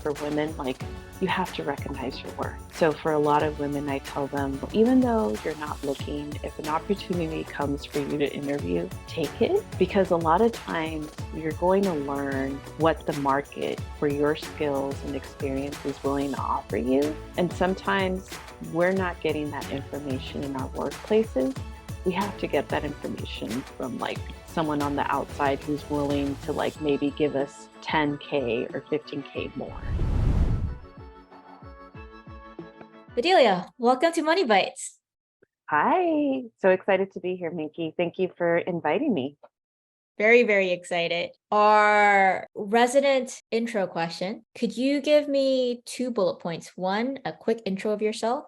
For women, like, you have to recognize your worth. So for a lot of women, I tell them, even though you're not looking, if an opportunity comes for you to interview, take it, because a lot of times you're going to learn what the market for your skills and experience is willing to offer you. And sometimes we're not getting that information in our workplaces. We have to get that information from like someone on the outside who's willing to like maybe give us 10K or 15K more. Bedilia, welcome to Money Bites. Hi, so excited to be here, Minky. Thank you for inviting me. Very, very excited. Our resident intro question. Could you give me 2 bullet points? 1, a quick intro of yourself,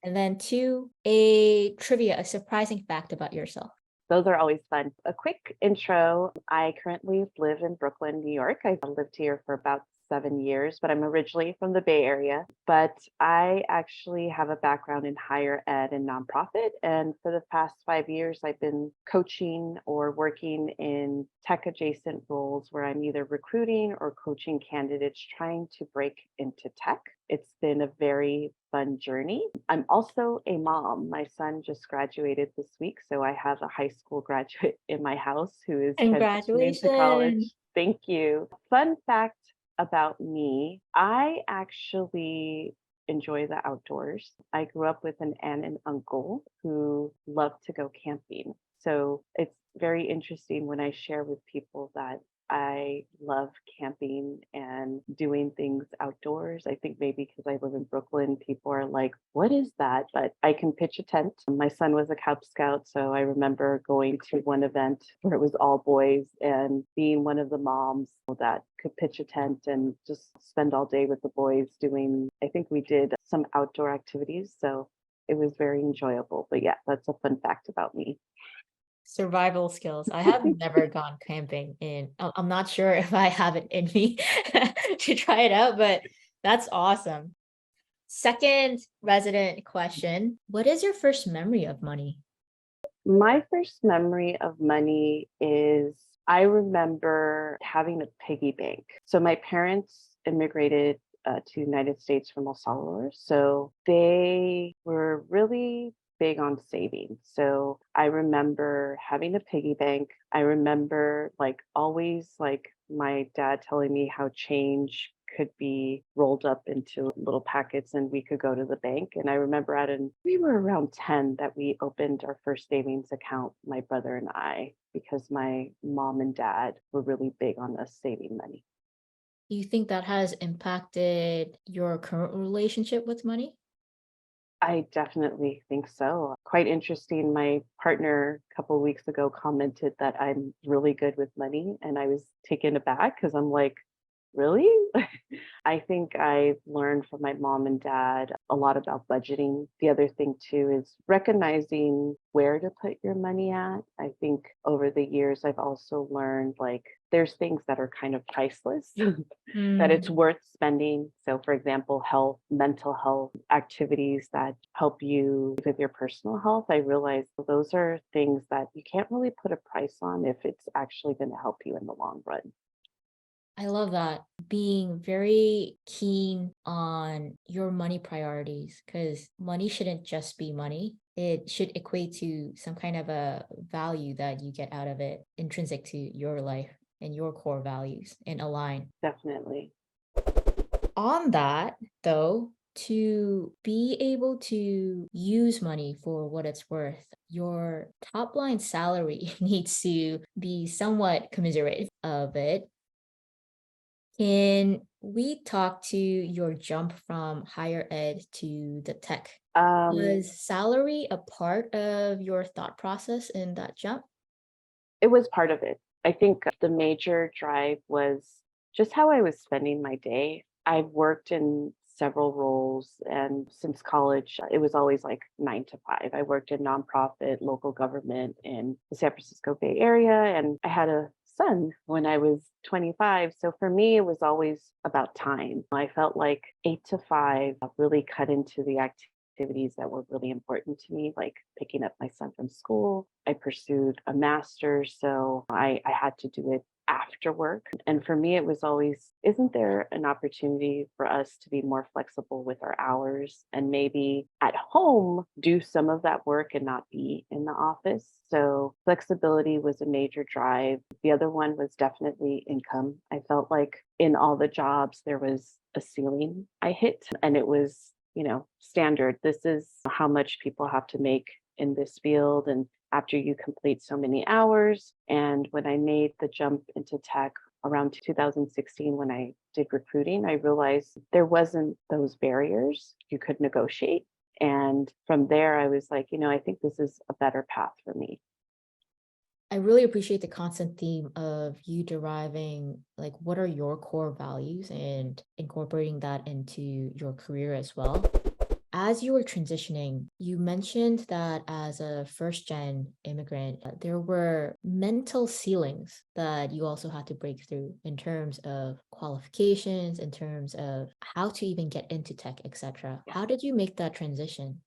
and then 2, a trivia, a surprising fact about yourself. Those are always fun. A quick intro. I currently live in Brooklyn, New York. I've lived here for about 7 years, but I'm originally from the Bay Area. But I actually have a background in higher ed and nonprofit. And for the past 5 years, I've been coaching or working in tech adjacent roles where I'm either recruiting or coaching candidates trying to break into tech. It's been a very fun journey. I'm also a mom. My son just graduated this week, so I have a high school graduate in my house who is transitioning to college. Congratulations. Thank you. Fun fact about me, I actually enjoy the outdoors. I grew up with an aunt and uncle who loved to go camping. So it's very interesting when I share with people that I love camping and doing things outdoors. I think maybe because I live in Brooklyn, people are like, what is that? But I can pitch a tent. My son was a Cub Scout, so I remember going to one event where it was all boys and being one of the moms that could pitch a tent and just spend all day with the boys doing, I think we did some outdoor activities. So it was very enjoyable. But yeah, that's a fun fact about me. Survival skills. I have never gone camping in. I'm not sure if I have it in me to try it out, but that's awesome. Second resident question. What is your first memory of money? My first memory of money is I remember having a piggy bank. So my parents immigrated to United States from El Salvador. So they were really big on saving. So I remember having a piggy bank. I remember like always like my dad telling me how change could be rolled up into little packets and we could go to the bank. And I remember we were around 10 that we opened our first savings account, my brother and I, because my mom and dad were really big on us saving money. Do you think that has impacted your current relationship with money? I definitely think so. Quite interesting. My partner a couple of weeks ago commented that I'm really good with money, and I was taken aback because I'm like, really? I think I've learned from my mom and dad a lot about budgeting. The other thing too is recognizing where to put your money at. I think over the years, I've also learned like there's things that are kind of priceless that it's Mm, worth spending. So for example, health, mental health activities that help you with your personal health. I realize those are things that you can't really put a price on if it's actually going to help you in the long run. I love that. Being very keen on your money priorities because money shouldn't just be money. It should equate to some kind of a value that you get out of it, intrinsic to your life and your core values and align. Definitely. On that, though, to be able to use money for what it's worth, your top line salary needs to be somewhat commiserate of it. Can we talk to your jump from higher ed to the tech? Um, Was salary a part of your thought process in that jump? it was part of it. I think the major drive was just how I was spending my day. I've worked in several roles, and since college, it was always like 9 to 5. I worked in nonprofit, local government in the San Francisco Bay Area, and I had a son when I was 25. So for me, it was always about time. I felt like 8 to 5 really cut into the activities that were really important to me, like picking up my son from school. I pursued a master's, so I had to do it after work. And for me, it was always, isn't there an opportunity for us to be more flexible with our hours and maybe at home do some of that work and not be in the office? So flexibility was a major drive. The other one was definitely income. I felt like in all the jobs, there was a ceiling I hit, and it was, standard. This is how much people have to make in this field. And after you complete so many hours. And when I made the jump into tech around 2016, when I did recruiting, I realized there wasn't those barriers. You could negotiate. And from there, I was like, I think this is a better path for me. I really appreciate the constant theme of you deriving like what are your core values and incorporating that into your career as well. As you were transitioning, you mentioned that as a first gen immigrant, there were mental ceilings that you also had to break through in terms of qualifications, in terms of how to even get into tech, etc. Yeah. How did you make that transition?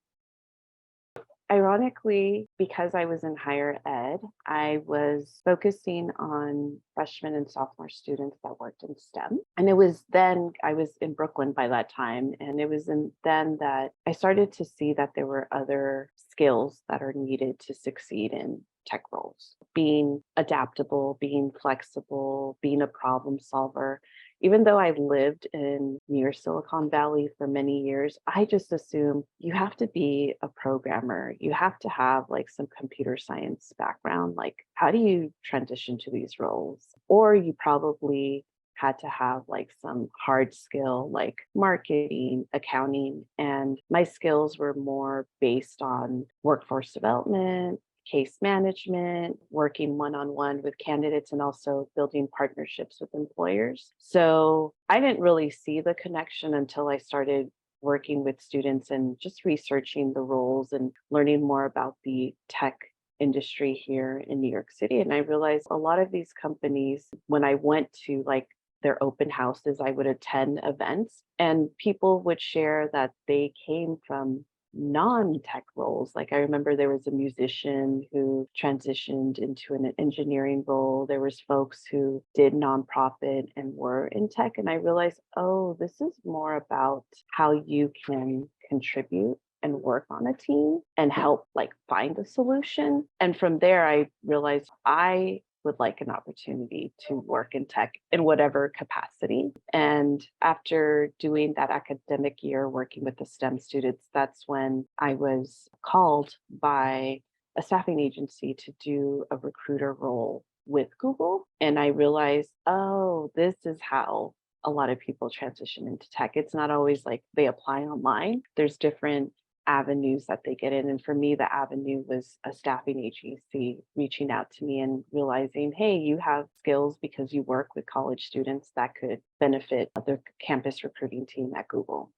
Ironically, because I was in higher ed, I was focusing on freshmen and sophomore students that worked in STEM. And it was then, I was in Brooklyn by that time, and it was then that I started to see that there were other skills that are needed to succeed in tech roles. Being adaptable, being flexible, being a problem solver. Even though I lived in near Silicon Valley for many years, I just assume you have to be a programmer. You have to have like some computer science background. Like, how do you transition to these roles? Or you probably had to have like some hard skill like marketing, accounting. And my skills were more based on workforce development, case management, working one on one with candidates, and also building partnerships with employers. So I didn't really see the connection until I started working with students and just researching the roles and learning more about the tech industry here in New York City. And I realized a lot of these companies, when I went to like their open houses, I would attend events and people would share that they came from non-tech roles. Like I remember there was a musician who transitioned into an engineering role. There was folks who did nonprofit and were in tech. And I realized, oh, this is more about how you can contribute and work on a team and help like find a solution. And from there, I realized I would like an opportunity to work in tech in whatever capacity. And after doing that academic year working with the STEM students, that's when I was called by a staffing agency to do a recruiter role with Google. And I realized, oh, this is how a lot of people transition into tech. It's not always like they apply online. There's different avenues that they get in. And for me, the avenue was a staffing agency reaching out to me and realizing, hey, you have skills because you work with college students that could benefit the campus recruiting team at Google.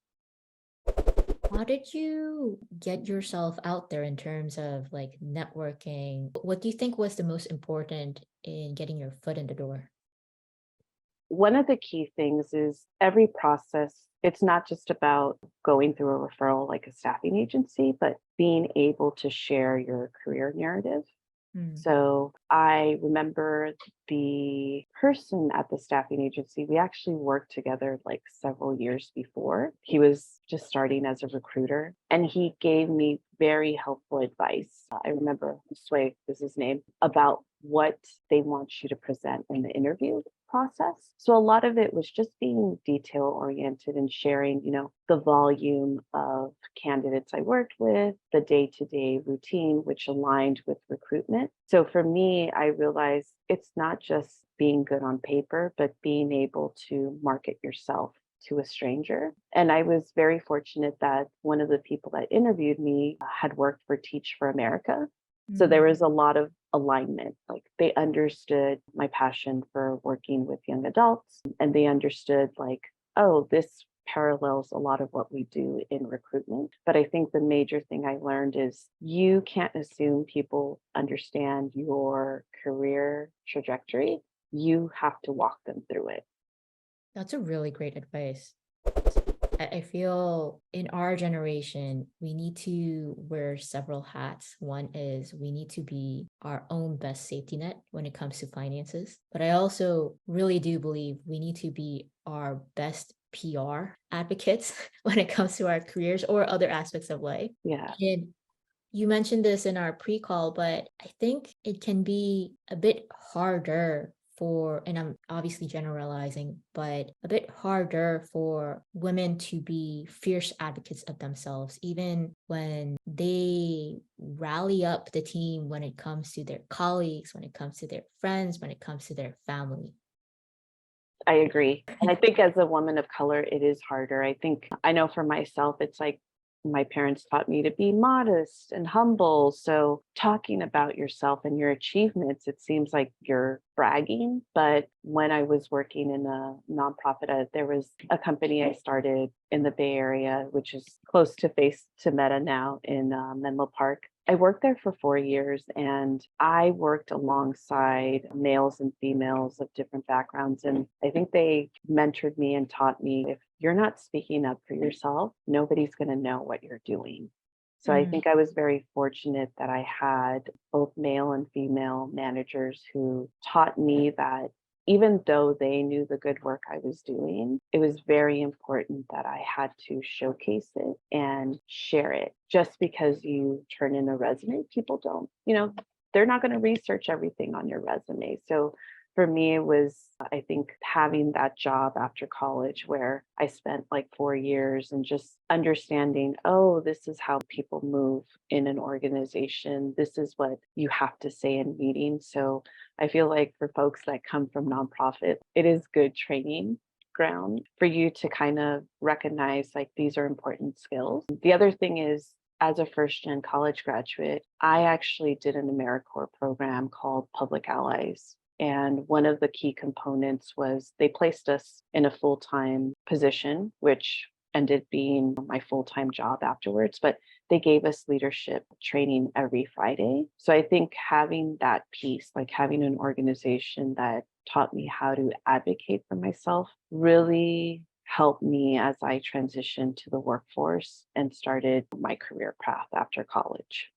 How did you get yourself out there in terms of like networking? What do you think was the most important in getting your foot in the door? One of the key things is every process, it's not just about going through a referral like a staffing agency, but being able to share your career narrative. Hmm. So I remember the person at the staffing agency, we actually worked together like several years before. He was just starting as a recruiter and he gave me very helpful advice. I remember Sway is his name, about what they want you to present in the interview process. So a lot of it was just being detail oriented and sharing, the volume of candidates I worked with, the day-to-day routine, which aligned with recruitment. So for me, I realized it's not just being good on paper, but being able to market yourself to a stranger. And I was very fortunate that one of the people that interviewed me had worked for Teach for America. So there was a lot of alignment. Like they understood my passion for working with young adults and they understood like, oh, this parallels a lot of what we do in recruitment. But I think the major thing I learned is you can't assume people understand your career trajectory. You have to walk them through it. That's a really great advice. I feel in our generation, we need to wear several hats. One is we need to be our own best safety net when it comes to finances. But I also really do believe we need to be our best PR advocates when it comes to our careers or other aspects of life. Yeah. And you mentioned this in our pre-call, but I think it can be a bit harder for, and I'm obviously generalizing, but a bit harder for women to be fierce advocates of themselves, even when they rally up the team when it comes to their colleagues, when it comes to their friends, when it comes to their family. I agree. And I think as a woman of color, it is harder. I think I know for myself, it's like my parents taught me to be modest and humble. So talking about yourself and your achievements, it seems like you're bragging. But when I was working in a nonprofit, there was a company I started in the Bay Area, which is close to Face to Meta now in Menlo Park. I worked there for 4 years and I worked alongside males and females of different backgrounds. And I think they mentored me and taught me if you're not speaking up for yourself, nobody's going to know what you're doing. So I Mm, think I was very fortunate that I had both male and female managers who taught me that even though they knew the good work I was doing, it was very important that I had to showcase it and share it. Just because you turn in a resume, people don't, they're not going to research everything on your resume. So for me, it was, I think, having that job after college where I spent like 4 years and just understanding, oh, this is how people move in an organization. This is what you have to say in meetings. So I feel like for folks that come from nonprofit, it is good training ground for you to kind of recognize like these are important skills. The other thing is, as a first gen college graduate, I actually did an AmeriCorps program called Public Allies. And one of the key components was they placed us in a full time position, which ended being my full time job afterwards. But they gave us leadership training every Friday. So I think having that piece, like having an organization that taught me how to advocate for myself, really helped me as I transitioned to the workforce and started my career path after college.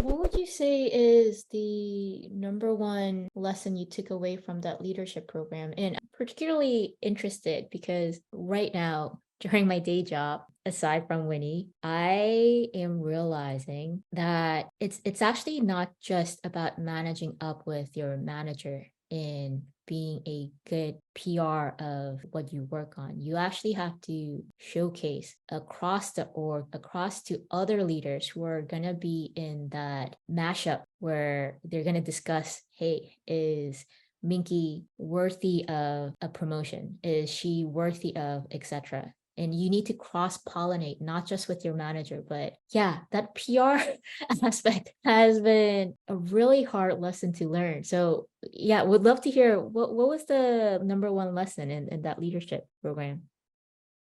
What would you say is the number one lesson you took away from that leadership program? And I'm particularly interested because right now, during my day job, aside from Winnie, I am realizing that it's actually not just about managing up with your manager in being a good PR of what you work on. You actually have to showcase across the org, across to other leaders who are going to be in that mashup where they're going to discuss, hey, is Minky worthy of a promotion? Is she worthy of etc.? And you need to cross pollinate, not just with your manager, but yeah, that PR aspect has been a really hard lesson to learn. So yeah, would love to hear what was the number one lesson in that leadership program?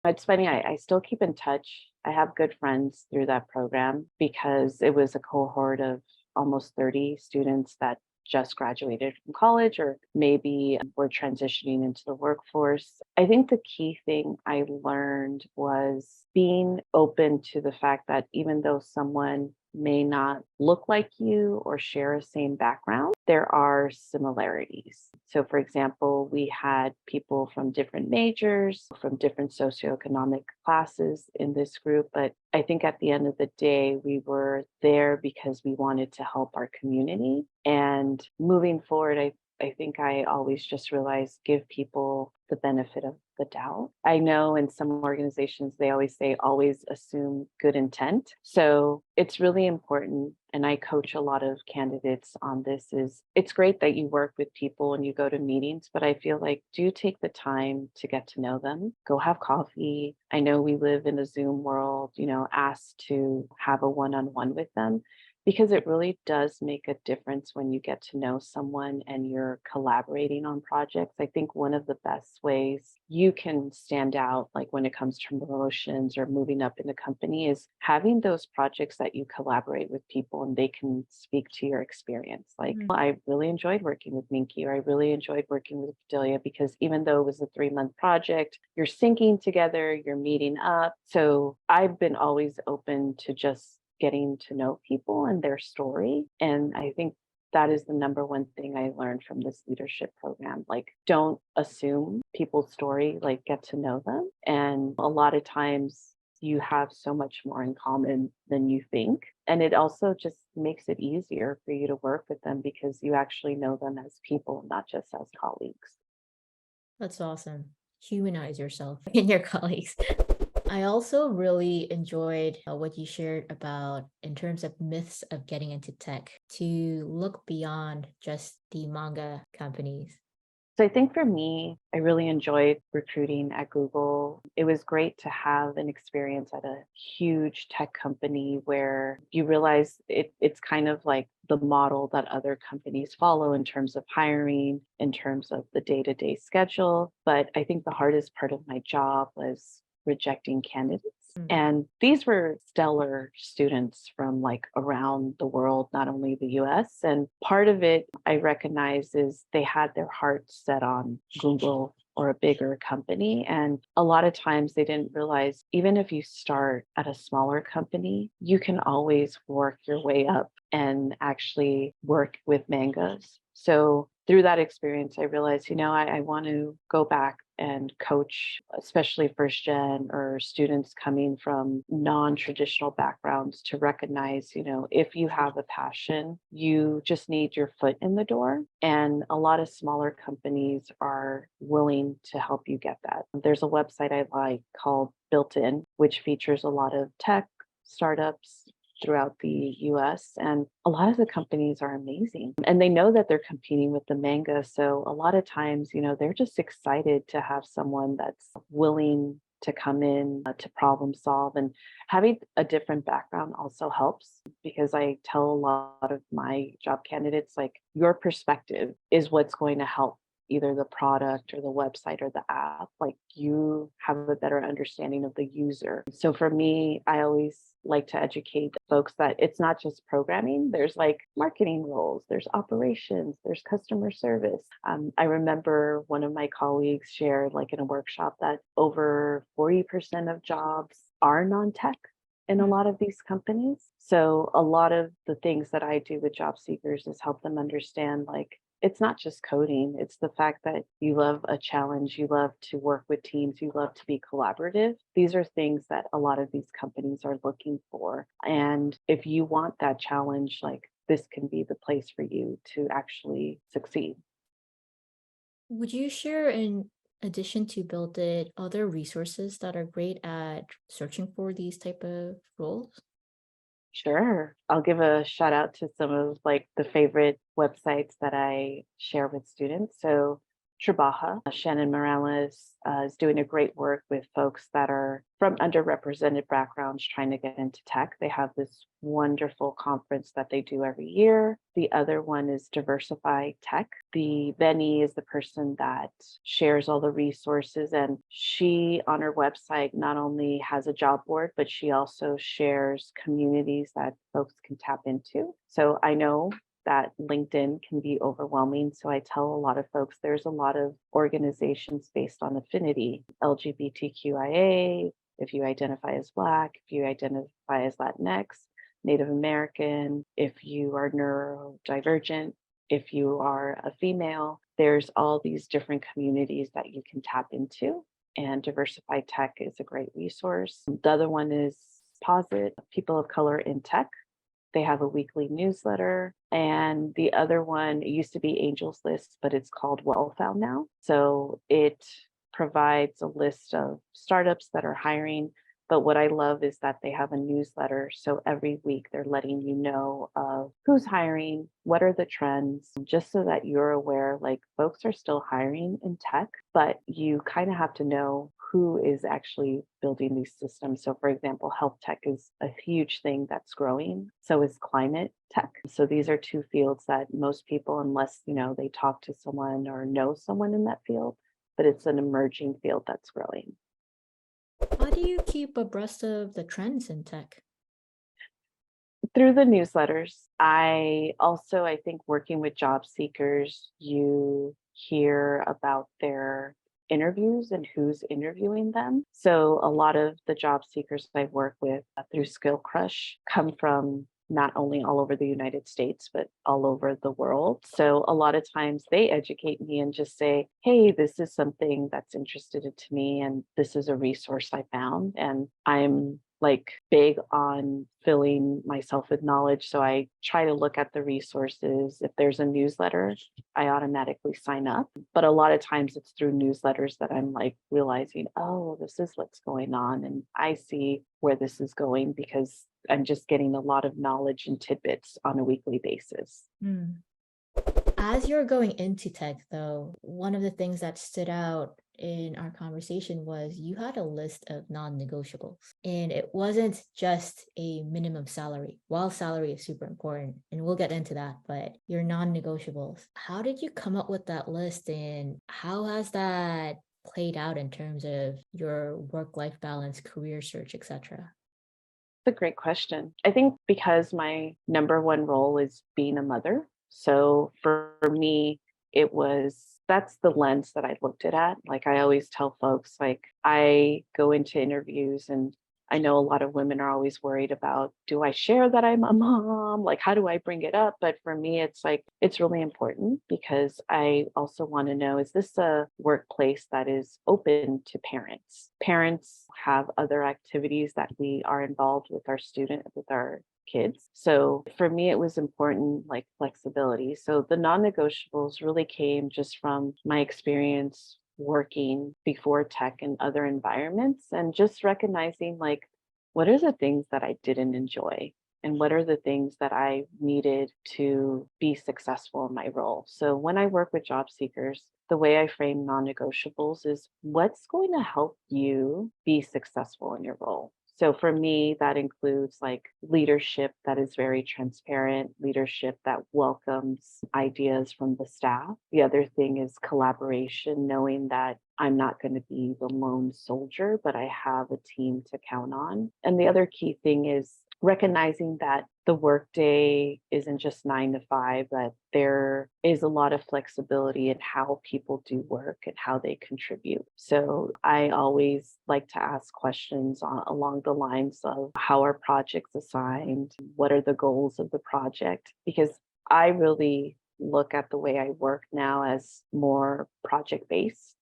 It's funny, I still keep in touch. I have good friends through that program because it was a cohort of almost 30 students that just graduated from college or maybe were transitioning into the workforce. I think the key thing I learned was being open to the fact that even though someone may not look like you or share a same background, there are similarities. So, for example, we had people from different majors, from different socioeconomic classes in this group. But I think at the end of the day, we were there because we wanted to help our community. And moving forward, I think I always just realized give people the benefit of the doubt. I know in some organizations, they always say, always assume good intent. So it's really important. And I coach a lot of candidates on this is it's great that you work with people and you go to meetings, but I feel like do take the time to get to know them. Go have coffee. I know we live in a Zoom world, ask to have a one-on-one with them because it really does make a difference when you get to know someone and you're collaborating on projects. I think one of the best ways you can stand out, like when it comes to promotions or moving up in a company, is having those projects that you collaborate with people and they can speak to your experience. Like, Mm. I really enjoyed working with Minky, or I really enjoyed working with Bedelia, because even though it was a 3-month project, you're syncing together, you're meeting up. So I've been always open to just getting to know people and their story. And I think that is the number one thing I learned from this leadership program. Like, don't assume people's story, like, get to know them. And a lot of times you have so much more in common than you think. And it also just makes it easier for you to work with them because you actually know them as people, not just as colleagues. That's awesome. Humanize yourself and your colleagues. I also really enjoyed what you shared about in terms of myths of getting into tech to look beyond just the manga companies. So I think for me, I really enjoyed recruiting at Google. It was great to have an experience at a huge tech company where you realize it's kind of like the model that other companies follow in terms of hiring, in terms of the day-to-day schedule. But I think the hardest part of my job was rejecting candidates. Mm. And these were stellar students from like around the world, not only the US. And part of it I recognize is they had their hearts set on Google or a bigger company. And a lot of times they didn't realize even if you start at a smaller company, you can always work your way up and actually work with mangas. So through that experience, I realized, I want to go back and coach, especially first gen or students coming from non traditional backgrounds, to recognize, if you have a passion, you just need your foot in the door. And a lot of smaller companies are willing to help you get that. There's a website I like called Built In, which features a lot of tech startups throughout the US. And a lot of the companies are amazing and they know that they're competing with the manga. So a lot of times, they're just excited to have someone that's willing to come in to problem solve. And having a different background also helps because I tell a lot of my job candidates, like, your perspective is what's going to help either the product or the website or the app. Like, you have a better understanding of the user. So for me, I always like to educate folks that it's not just programming. There's like marketing roles, there's operations, there's customer service. I remember one of my colleagues shared, like in a workshop, that over 40% of jobs are non-tech in a Mm. lot of these companies. So a lot of the things that I do with job seekers is help them understand, like, it's not just coding, it's the fact that you love a challenge, you love to work with teams, you love to be collaborative. These are things that a lot of these companies are looking for. And if you want that challenge, like, this can be the place for you to actually succeed. Would you share, in addition to Build It, other resources that are great at searching for these type of roles? Sure. I'll give a shout out to some of like the favorite websites that I share with students. So Trabaja, Shannon Morales is doing a great work with folks that are from underrepresented backgrounds trying to get into tech. They have this wonderful conference that they do every year. The other one is Diversify Tech. The Benny is the person that shares all the resources, and she on her website not only has a job board, but she also shares communities that folks can tap into. So I know that LinkedIn can be overwhelming. So I tell a lot of folks there's a lot of organizations based on affinity, LGBTQIA, if you identify as Black, if you identify as Latinx, Native American, if you are neurodivergent, if you are a female, there's all these different communities that you can tap into. And Diversify Tech is a great resource. The other one is Posit, People of Color in Tech. They have a weekly newsletter. And the other one, it used to be Angels List, but it's called Well Found now. So it provides a list of startups that are hiring. But what I love is that they have a newsletter. So every week they're letting you know of who's hiring, what are the trends, just so that you're aware, like folks are still hiring in tech, but you kind of have to know who is actually building these systems. So for example, health tech is a huge thing that's growing. So is climate tech. So these are two fields that most people, unless, they talk to someone or know someone in that field, but it's an emerging field that's growing. How do you keep abreast of the trends in tech? Through the newsletters. I think working with job seekers, you hear about their interviews and who's interviewing them. So a lot of the job seekers I work with through Skill Crush come from not only all over the United States, but all over the world. So a lot of times they educate me and just say, hey, this is something that's interested to me, and this is a resource I found. And I'm like big on filling myself with knowledge. So I try to look at the resources. If there's a newsletter, I automatically sign up. But a lot of times it's through newsletters that I'm like realizing, oh, this is what's going on. And I see where this is going because I'm just getting a lot of knowledge and tidbits on a weekly basis. Hmm. As you're going into tech, though, one of the things that stood out in our conversation was you had a list of non-negotiables, and it wasn't just a minimum salary. While salary is super important, and we'll get into that, but your non-negotiables. How did you come up with that list, and how has that played out in terms of your work-life balance, career search, etc.? That's a great question. I think because my number one role is being a mother. So for me, that's the lens that I looked at. Like I always tell folks, like I go into interviews and I know a lot of women are always worried about, do I share that I'm a mom? Like, how do I bring it up? But for me, it's like, it's really important because I also want to know, is this a workplace that is open to parents? Parents have other activities that we are involved with our kids. So for me, it was important, like flexibility. So the non negotiables really came just from my experience working before tech in other environments and just recognizing like what are the things that I didn't enjoy and what are the things that I needed to be successful in my role. So when I work with job seekers, the way I frame non-negotiables is what's going to help you be successful in your role. So for me, that includes like leadership that is very transparent, leadership that welcomes ideas from the staff. The other thing is collaboration, knowing that I'm not going to be the lone soldier, but I have a team to count on. And the other key thing is recognizing that the workday isn't just 9 to 5, but there is a lot of flexibility in how people do work and how they contribute. So I always like to ask questions along the lines of how are projects assigned? What are the goals of the project? Because I really look at the way I work now as more project based.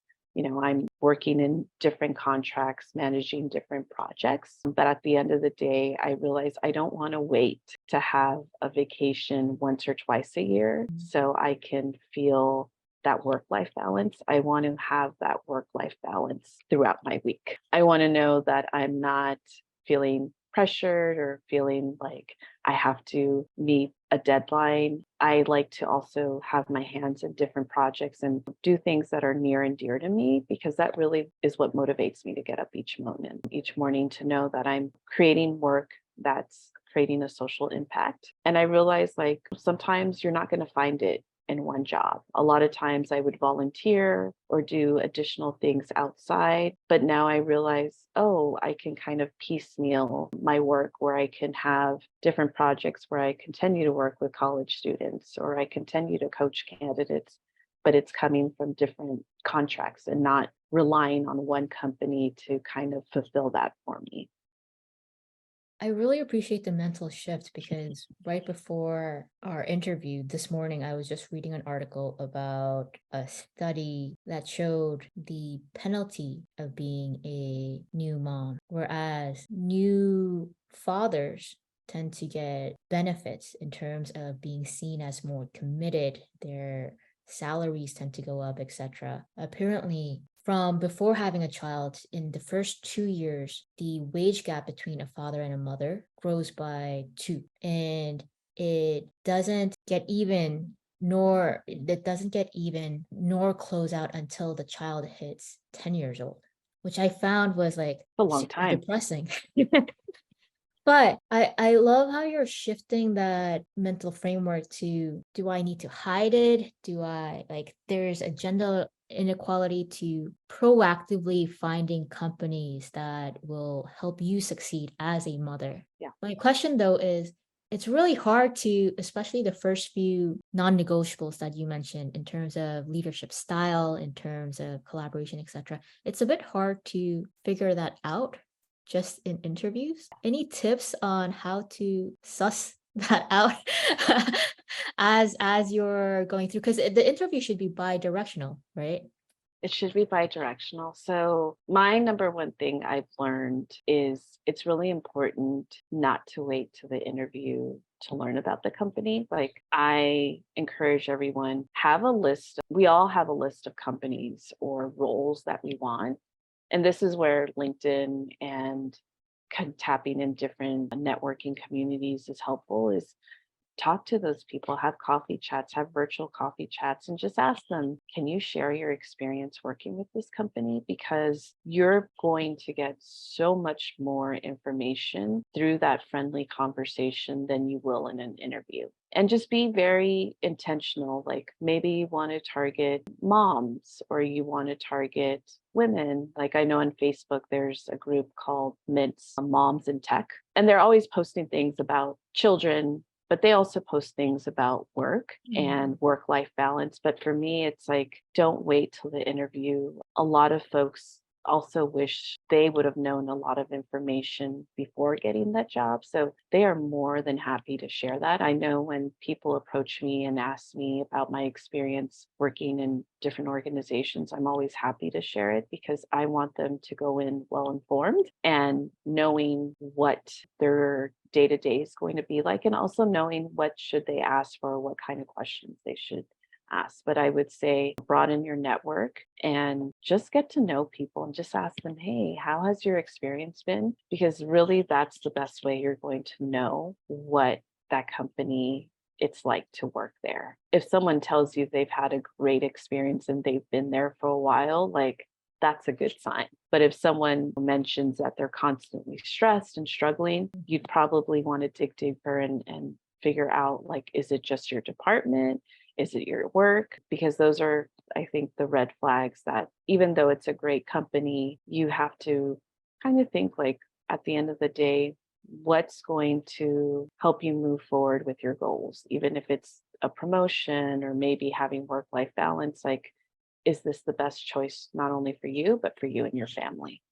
I'm working in different contracts, managing different projects. But at the end of the day, I realize I don't want to wait to have a vacation once or twice a year so I can feel that work life balance. I want to have that work life balance throughout my week. I want to know that I'm not feeling pressured or feeling like I have to meet a deadline. I like to also have my hands in different projects and do things that are near and dear to me because that really is what motivates me to get up each morning to know that I'm creating work that's creating a social impact. And I realize like sometimes you're not going to find it in one job. A lot of times I would volunteer or do additional things outside, but now I realize, oh, I can kind of piecemeal my work where I can have different projects where I continue to work with college students or I continue to coach candidates, but it's coming from different contracts and not relying on one company to kind of fulfill that for me. I really appreciate the mental shift because right before our interview this morning, I was just reading an article about a study that showed the penalty of being a new mom, whereas new fathers tend to get benefits in terms of being seen as more committed. Their salaries tend to go up, etc. Apparently, from before having a child, in the first 2 years, the wage gap between a father and a mother grows by two. And it doesn't get even nor close out until the child hits 10 years old, which I found was like A long super time. depressing. But I love how you're shifting that mental framework to, do I need to hide it? Do I, like, there's a gender inequality to proactively finding companies that will help you succeed as a mother. Yeah. My question though is, it's really hard to, especially the first few non-negotiables that you mentioned in terms of leadership style, in terms of collaboration, etc. It's a bit hard to figure that out just in interviews. Any tips on how to suss that out as you're going through? Because the interview should be bi-directional, right? It should be bi-directional. So my number one thing I've learned is it's really important not to wait to the interview to learn about the company. Like I encourage everyone, have a list. We all have a list of companies or roles that we want. And this is where LinkedIn and tapping in different networking communities is helpful, is talk to those people, have coffee chats, have virtual coffee chats, and just ask them, can you share your experience working with this company? Because you're going to get so much more information through that friendly conversation than you will in an interview. And just be very intentional. Like maybe you want to target moms or you want to target women. Like I know on Facebook, there's a group called Mints Moms in Tech, and they're always posting things about children, but they also post things about work and work-life balance. But for me, it's like, don't wait till the interview. A lot of folks also wish they would have known a lot of information before getting that job. So they are more than happy to share that. I know when people approach me and ask me about my experience working in different organizations, I'm always happy to share it because I want them to go in well informed and knowing what their day to day is going to be like, and also knowing what should they ask for, what kind of questions they should ask. But I would say broaden your network and just get to know people and just ask them, hey, how has your experience been? Because really that's the best way you're going to know what that company it's like to work there. If someone tells you they've had a great experience and they've been there for a while, like that's a good sign. But if someone mentions that they're constantly stressed and struggling, you'd probably want to dig deeper and figure out, like, is it just your department? Is it your work? Because those are, I think, the red flags that even though it's a great company, you have to kind of think like at the end of the day, what's going to help you move forward with your goals, even if it's a promotion or maybe having work life balance. Like, is this the best choice, not only for you, but for you and your family?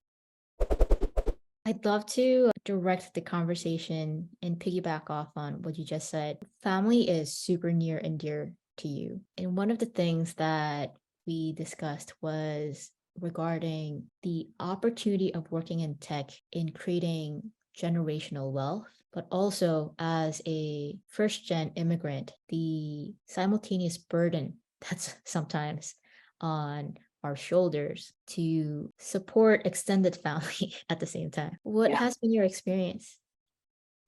I'd love to direct the conversation and piggyback off on what you just said. Family is super near and dear to you. And one of the things that we discussed was regarding the opportunity of working in tech in creating generational wealth, but also as a first gen immigrant, the simultaneous burden that's sometimes on our shoulders to support extended family at the same time. What Yeah. has been your experience?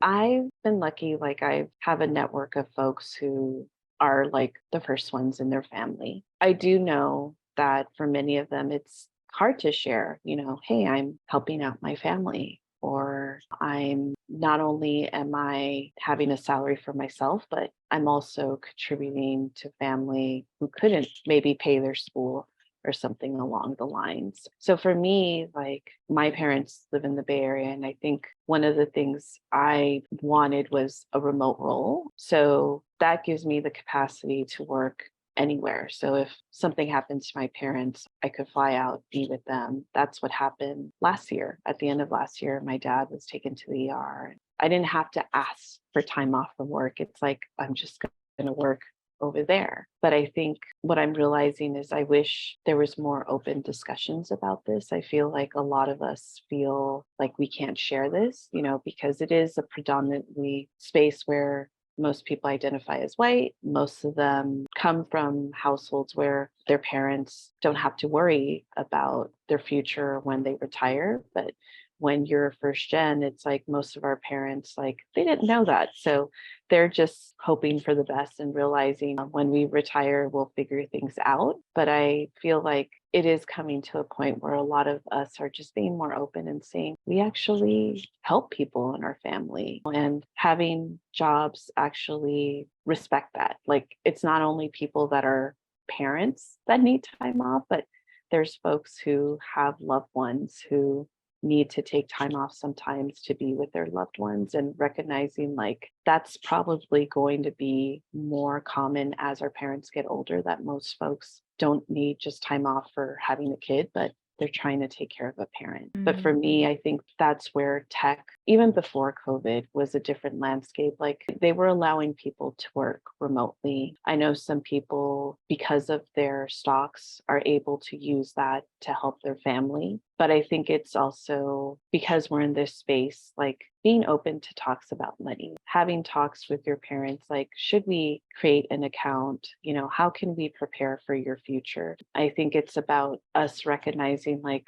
I've been lucky, like I have a network of folks who are like the first ones in their family. I do know that for many of them, it's hard to share, hey, I'm helping out my family, or I'm not only am I having a salary for myself, but I'm also contributing to family who couldn't maybe pay their school or something along the lines. So for me, like my parents live in the Bay Area, and I think one of the things I wanted was a remote role. So that gives me the capacity to work anywhere. So if something happens to my parents, I could fly out, be with them. That's what happened last year. At the end of last year, my dad was taken to the ER. I didn't have to ask for time off from work. It's like, I'm just going to work over there. But I think what I'm realizing is I wish there was more open discussions about this. I feel like a lot of us feel like we can't share this, because it is a predominantly space where Most people identify as white. Most of them come from households where their parents don't have to worry about their future when they retire. But when you're first gen, it's like most of our parents, like they didn't know that. So they're just hoping for the best and realizing when we retire, we'll figure things out. But I feel like it is coming to a point where a lot of us are just being more open and saying we actually help people in our family, and having jobs actually respect that. Like it's not only people that are parents that need time off, but there's folks who have loved ones who need to take time off sometimes to be with their loved ones, and recognizing like that's probably going to be more common as our parents get older, that most folks don't need just time off for having a kid, but they're trying to take care of a parent. But for me, I think that's where tech, even before COVID, was a different landscape. Like they were allowing people to work remotely. I know some people, because of their stocks, are able to use that to help their family. But I think it's also because we're in this space, like being open to talks about money, having talks with your parents, like, should we create an account? You know, how can we prepare for your future? I think it's about us recognizing like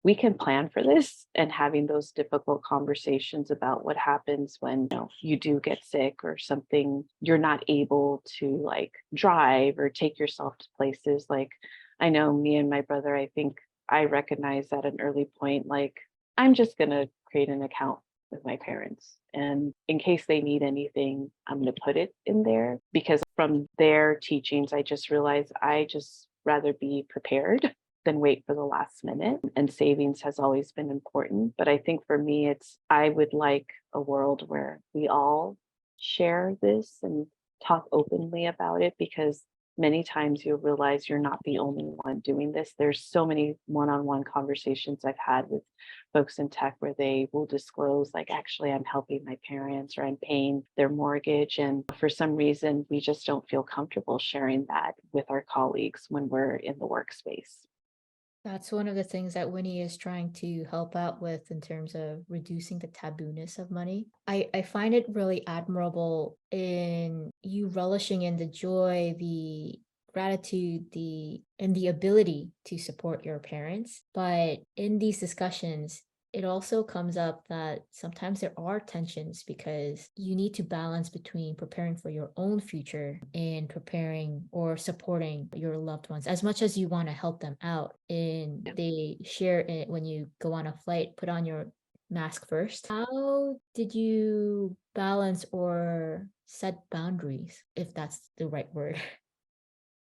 we can plan for this, and having those difficult conversations about what happens when you do get sick or something, you're not able to like drive or take yourself to places. Like I know me and my brother, I think I recognize at an early point, like I'm just going to create an account with my parents. And in case they need anything, I'm going to put it in there, because from their teachings, I just realized I just rather be prepared than wait for the last minute. And savings has always been important. But I think for me, I would like a world where we all share this and talk openly about it, because many times you'll realize you're not the only one doing this. There's so many one-on-one conversations I've had with folks in tech where they will disclose, like, actually, I'm helping my parents or I'm paying their mortgage. And for some reason, we just don't feel comfortable sharing that with our colleagues when we're in the workspace. That's one of the things that Winnie is trying to help out with in terms of reducing the tabooness of money. I find it really admirable in you relishing in the joy, the gratitude, the ability to support your parents. But in these discussions, it also comes up that sometimes there are tensions because you need to balance between preparing for your own future and preparing or supporting your loved ones as much as you want to help them out. And they share it when you go on a flight, put on your mask first. How did you balance or set boundaries, if that's the right word?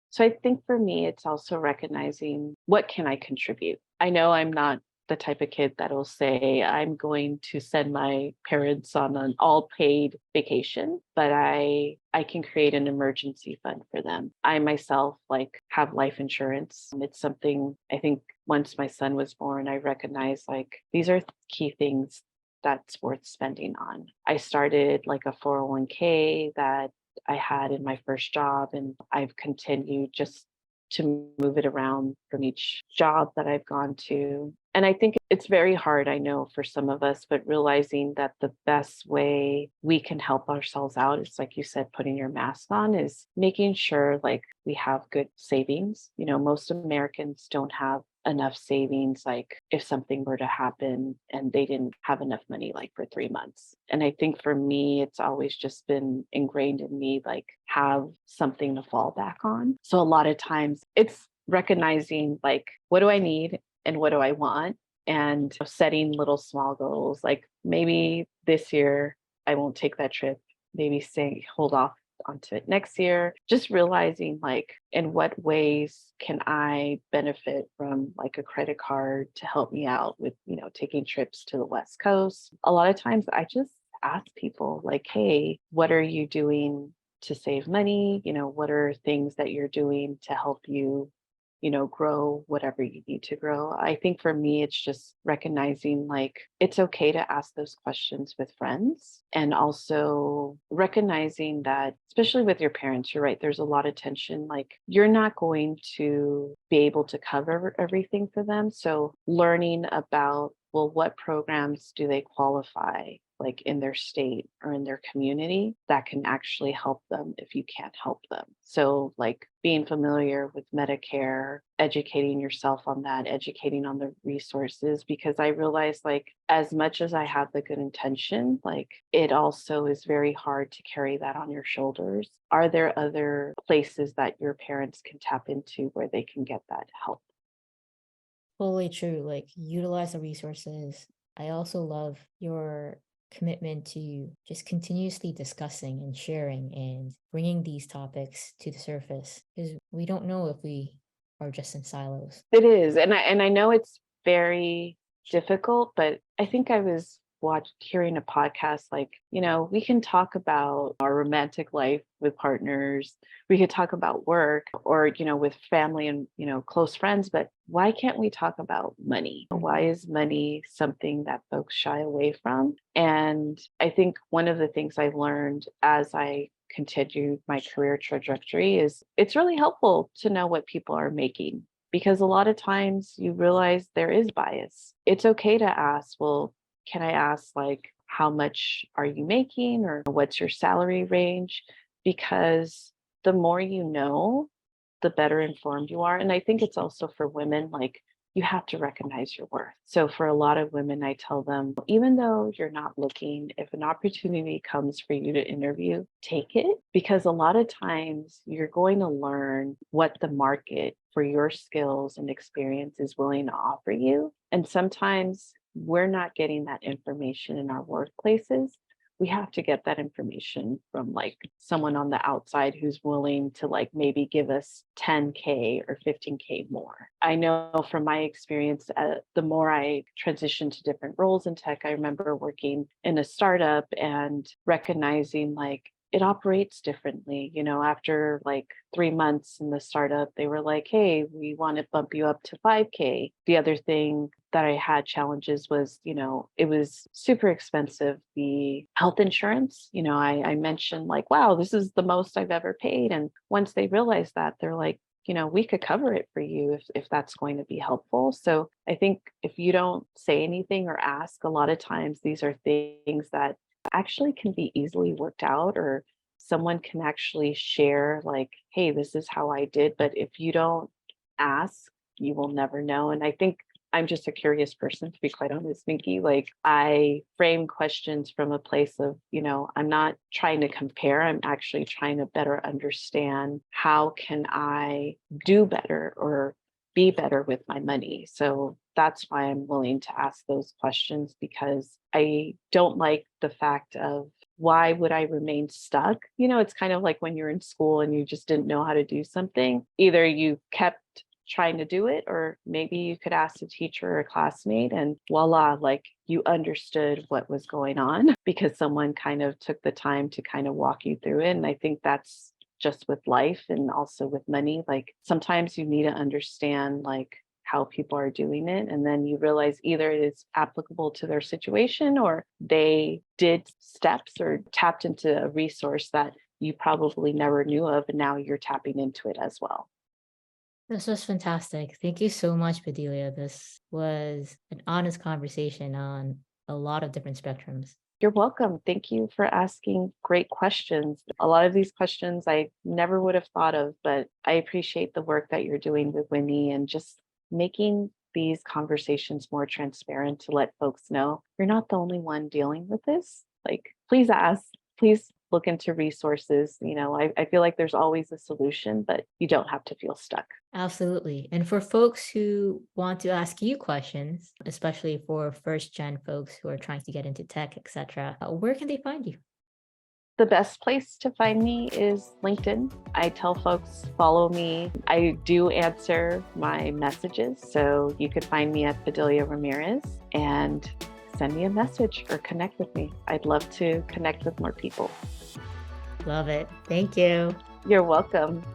So I think for me, it's also recognizing what can I contribute. I know I'm not the type of kid that'll say I'm going to send my parents on an all paid vacation, but I can create an emergency fund for them. I myself like have life insurance. It's something I think once my son was born, I recognized like these are key things that's worth spending on. I started like a 401k that I had in my first job, and I've continued just to move it around from each job that I've gone to. And I think it's very hard, I know, for some of us, but realizing that the best way we can help ourselves out is, like you said, putting your mask on, is making sure like we have good savings. You know, most Americans don't have enough savings, like if something were to happen and they didn't have enough money like for 3 months. And I think for me, it's always just been ingrained in me, like have something to fall back on. So a lot of times it's recognizing like, what do I need and what do I want? And setting little small goals, like maybe this year I won't take that trip, maybe say hold off onto it next year. Just realizing like in what ways can I benefit from like a credit card to help me out with, taking trips to the West Coast. A lot of times I just ask people like, hey, what are you doing to save money? What are things that you're doing to help you grow whatever you need to grow. I think for me, it's just recognizing like it's okay to ask those questions with friends, and also recognizing that, especially with your parents, you're right, there's a lot of tension. Like you're not going to be able to cover everything for them. So learning about, well, what programs do they qualify like in their state or in their community that can actually help them if you can't help them. So, like being familiar with Medicare, educating yourself on that, educating on the resources, because I realize, like, as much as I have the good intention, like, it also is very hard to carry that on your shoulders. Are there other places that your parents can tap into where they can get that help? Totally true. Like utilize the resources. I also love your commitment to just continuously discussing and sharing and bringing these topics to the surface because we don't know if we are just in silos. It is, and I know it's very difficult, but I think I was hearing a podcast like, we can talk about our romantic life with partners, we could talk about work or, with family and, close friends, but why can't we talk about money? Why Mhm. is money something that folks shy away from? And I think one of the things I learned as I continued my career trajectory is it's really helpful to know what people are making because a lot of times you realize there is bias. It's okay to ask, well, can I ask, like, how much are you making or what's your salary range? Because the more you know, the better informed you are. And I think it's also for women, like, you have to recognize your worth. So for a lot of women, I tell them, even though you're not looking, if an opportunity comes for you to interview, take it because a lot of times you're going to learn what the market for your skills and experience is willing to offer you. And sometimes we're not getting that information in our workplaces. We have to get that information from like someone on the outside who's willing to like maybe give us 10K or 15K more. I know from my experience, the more I transitioned to different roles in tech, I remember working in a startup and recognizing like it operates differently. After like 3 months in the startup, they were like, hey, we want to bump you up to 5K. The other thing that I had challenges was, it was super expensive. The health insurance, I mentioned like, wow, this is the most I've ever paid. And once they realized that, they're like, we could cover it for you if that's going to be helpful. So I think if you don't say anything or ask, a lot of times these are things that actually can be easily worked out or someone can actually share like, hey, this is how I did. But if you don't ask, you will never know. And I think I'm just a curious person, to be quite honest, Nikki. Like I frame questions from a place of, I'm not trying to compare. I'm actually trying to better understand how can I do better or be better with my money. So that's why I'm willing to ask those questions because I don't like the fact of why would I remain stuck? It's kind of like when you're in school and you just didn't know how to do something. Either you kept trying to do it, or maybe you could ask a teacher or a classmate and voila, like you understood what was going on because someone kind of took the time to kind of walk you through it. And I think that's just with life and also with money. Like sometimes you need to understand like how people are doing it. And then you realize either it is applicable to their situation or they did steps or tapped into a resource that you probably never knew of. And now you're tapping into it as well. This was fantastic. Thank you so much, Bedelia. This was an honest conversation on a lot of different spectrums. You're welcome. Thank you for asking great questions. A lot of these questions I never would have thought of, but I appreciate the work that you're doing with Winnie and just making these conversations more transparent to let folks know you're not the only one dealing with this. Like, please ask, please look into resources. I feel like there's always a solution, but you don't have to feel stuck. Absolutely. And for folks who want to ask you questions, especially for first gen folks who are trying to get into tech, etc., where can they find you? The best place to find me is LinkedIn. I tell folks follow me. I do answer my messages, so you could find me at Bedilia Ramirez and send me a message or connect with me. I'd love to connect with more people. Love it. Thank you. You're welcome.